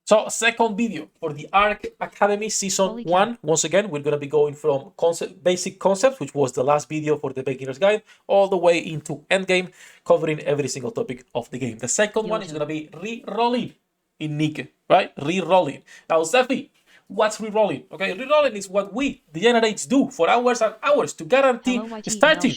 So, second video for the Arc Academy Season 1. Once again, we're going to be going from basic concepts, which was the last video for the beginner's guide, all the way into endgame, covering every single topic of the game. The second one is going to be re-rolling in NIKKE, right? Re-rolling. Now, Sefhi, what's re-rolling? Okay, re-rolling is what we, the generates, do for hours and hours to guarantee starting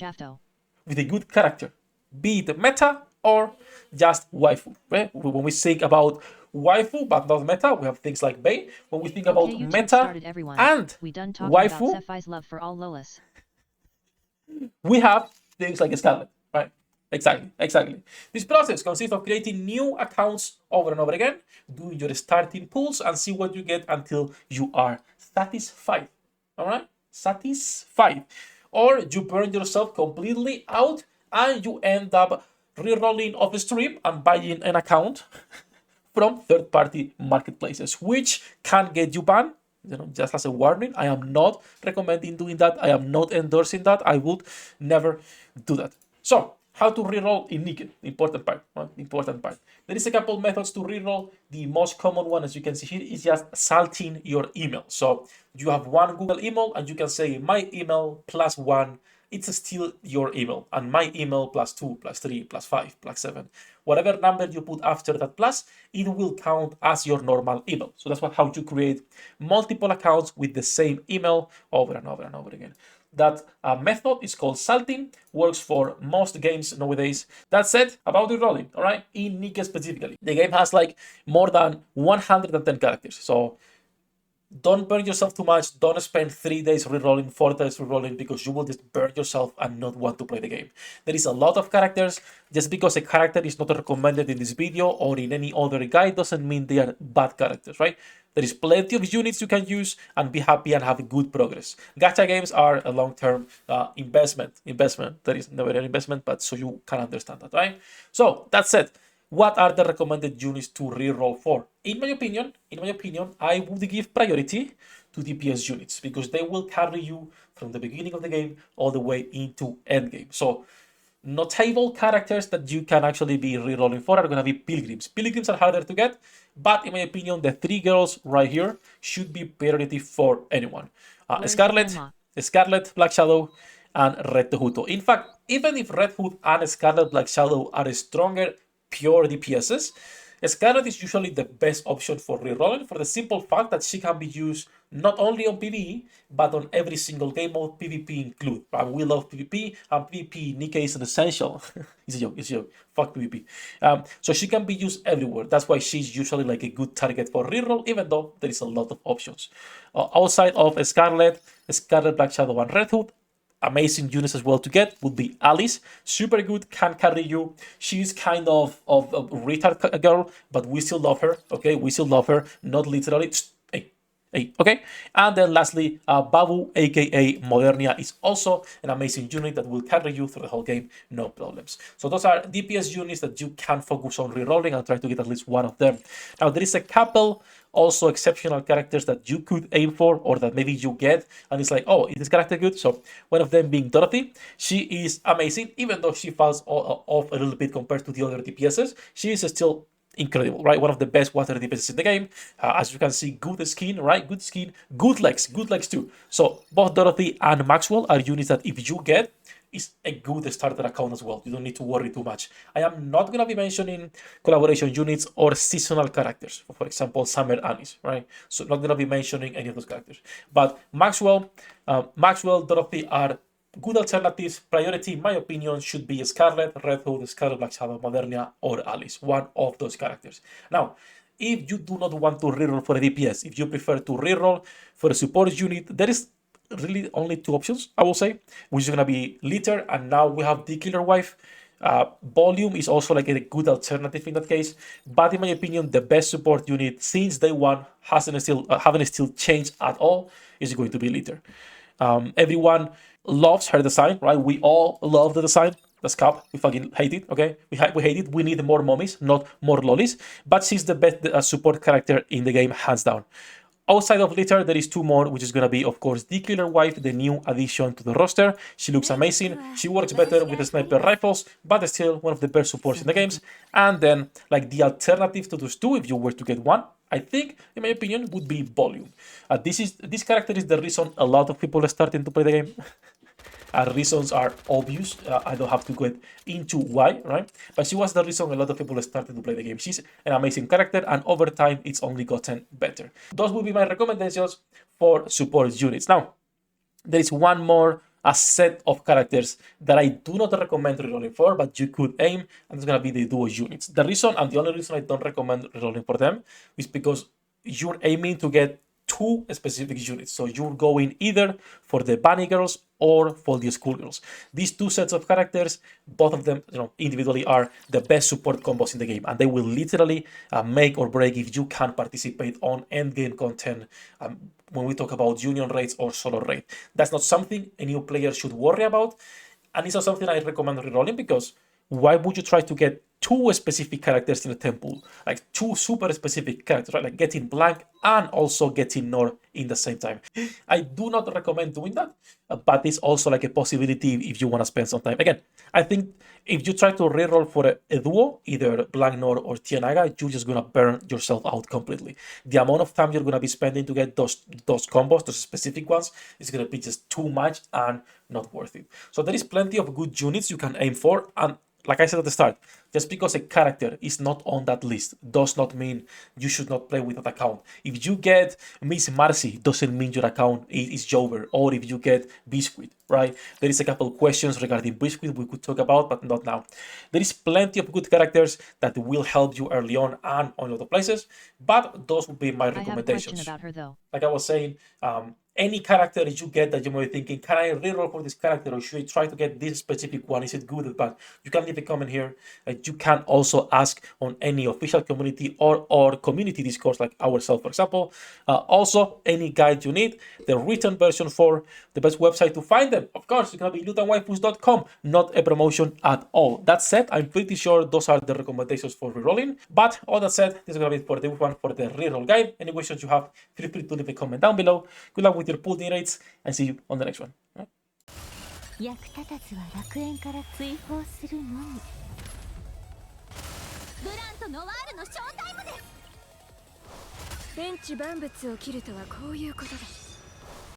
with a good character, be it meta or just waifu. Right? When we think about waifu but not meta, we have things like Bay. When we think about meta and waifu, Sefhi's love for all Lolas. we have things like Scarlet. Right? Exactly. This process consists of creating new accounts over and over again, do your starting pulls, and see what you get until you are satisfied. All right? Satisfied. Or you burn yourself completely out and you end up re-rolling off stream and buying an account from third-party marketplaces, which can get you banned. Just as a warning, I am not recommending doing that. I am not endorsing that. I would never do that. So, how to reroll in NIKKE? Important part. Right? Important part. There is a couple methods to reroll. The most common one, as you can see here, is just salting your email. So you have one Google email, and you can say my email plus one. It's still your email, and my email plus 2, plus 3, plus 5, plus 7. Whatever number you put after that plus, it will count as your normal email. So that's how you create multiple accounts with the same email over and over and over again. That method is called salting, works for most games nowadays. That said, about the rolling, all right, in NIKKE specifically, the game has like more than 110 characters. So don't burn yourself too much. Don't spend 3 days rerolling, 4 days rerolling, because you will just burn yourself and not want to play the game. There is a lot of characters. Just because a character is not recommended in this video or in any other guide doesn't mean they are bad characters, right? There is plenty of units you can use and be happy and have good progress. Gacha games are a long-term investment. There is never an investment, but so you can understand that, right? So that said, what are the recommended units to reroll for? In my opinion, I would give priority to DPS units because they will carry you from the beginning of the game all the way into endgame. So notable characters that you can actually be rerolling for are going to be pilgrims. Pilgrims are harder to get, but in my opinion, the 3 girls right here should be priority for anyone. Scarlet, Black Shadow, and Red Tehuto. In fact, even if Red Hood and Scarlet Black Shadow are stronger pure DPSs, Scarlet is usually the best option for rerolling for the simple fact that she can be used not only on PvE, but on every single game mode, PvP include. Right? We love PvP, and PvP NIKKE is an essential. It's a joke. Fuck PvP. So she can be used everywhere. That's why she's usually like a good target for reroll, even though there is a lot of options. Outside of Scarlet, Black Shadow, and Red Hood, amazing units as well to get would be Alice. Super good, can carry you. She's kind of a retard girl, but we still love her. Okay, we still love her, not literally. Hey, okay. And then lastly, Babu, aka Modernia, is also an amazing unit that will carry you through the whole game, no problems. So those are DPS units that you can focus on rerolling and try to get at least one of them. Now there is a couple also exceptional characters that you could aim for, or that maybe you get, and it's like, oh, is this character good? So one of them being Dorothy. She is amazing, even though she falls off a little bit compared to the other DPSs. She is still incredible, right? One of the best water DPSs in the game. As you can see, good skin, right? Good skin, good legs too. So both Dorothy and Maxwell are units that if you get, is a good starter account as well. You don't need to worry too much. I am not going to be mentioning collaboration units or seasonal characters. For example, Summer Anis, right? So not going to be mentioning any of those characters. But Maxwell, Dorothy are good alternatives. Priority, in my opinion, should be Scarlet, Red Hood, Scarlet Black Shadow, Modernia, or Alice. One of those characters. Now, if you do not want to reroll for a DPS, if you prefer to reroll for a support unit, there is really only 2 options, I will say, which is going to be Litter, and now we have the Killer Wife. Volume is also like a good alternative in that case, but in my opinion, the best support unit since day one haven't still changed at all is going to be Litter. Everyone loves her design, right? We all love the design. That's cap. We fucking hate it, okay? We hate it. We need more mummies, not more lollies. But she's the best support character in the game, hands down. Outside of Litter, there is two more, which is gonna be, of course, the Killer Wife, the new addition to the roster. She looks amazing. She works better with the sniper rifles, but is still one of the best supports in the games. And then, like, the alternative to those two, if you were to get one, I think, in my opinion, would be Volume. This character is the reason a lot of people are starting to play the game. Reasons are obvious. I don't have to go into why, right? But she was the reason a lot of people started to play the game. She's an amazing character, and over time, it's only gotten better. Those would be my recommendations for support units. Now, there is one more a set of characters that I do not recommend rerolling for, but you could aim, and it's gonna be the duo units. The reason, and the only reason I don't recommend rerolling for them, is because you're aiming to get two specific units. So you're going either for the bunny girls or for the schoolgirls. These two sets of characters, both of them, individually are the best support combos in the game, and they will literally make or break if you can participate on endgame content. When we talk about union raids or solo raid, that's not something a new player should worry about, and it's not something I recommend rerolling, because why would you try to get two specific characters in a temple, like two super specific characters, right? Like getting blank and also getting Nor in the same time. I do not recommend doing that, but it's also like a possibility if you want to spend some time. Again, I think if you try to reroll for a duo, either blank Nor or Tianaga, you're just gonna burn yourself out completely. The amount of time you're gonna be spending to get those combos, those specific ones, is gonna be just too much and not worth it. So there is plenty of good units you can aim for, and like I said at the start, just because a character is not on that list does not mean you should not play with that account. If you get Miss Marcy, doesn't mean your account is Jover, or if you get Biscuit, right? There is a couple questions regarding Biscuit we could talk about, but not now. There is plenty of good characters that will help you early on and on other places, but those would be my recommendations. I have a question about her, though. Like I was saying, any character that you get that you might be thinking, can I reroll for this character, or should I try to get this specific one? Is it good or bad? You can leave a comment here. You can also ask on any official community or community discourse like ourselves, for example. Also, any guide you need, the written version for the best website to find them, of course, it's going to be lootandwaifus.com, not a promotion at all. That said, I'm pretty sure those are the recommendations for rerolling. But all that said, this is going to be for the one for the reroll guide. Any questions you have, feel free to leave a comment down below. Good luck with your pool rates, and see you on the next one. 役立たずは楽園から追放するのみ。ブランとノワールのショータイムです。天地万物を切るとはこういうことです。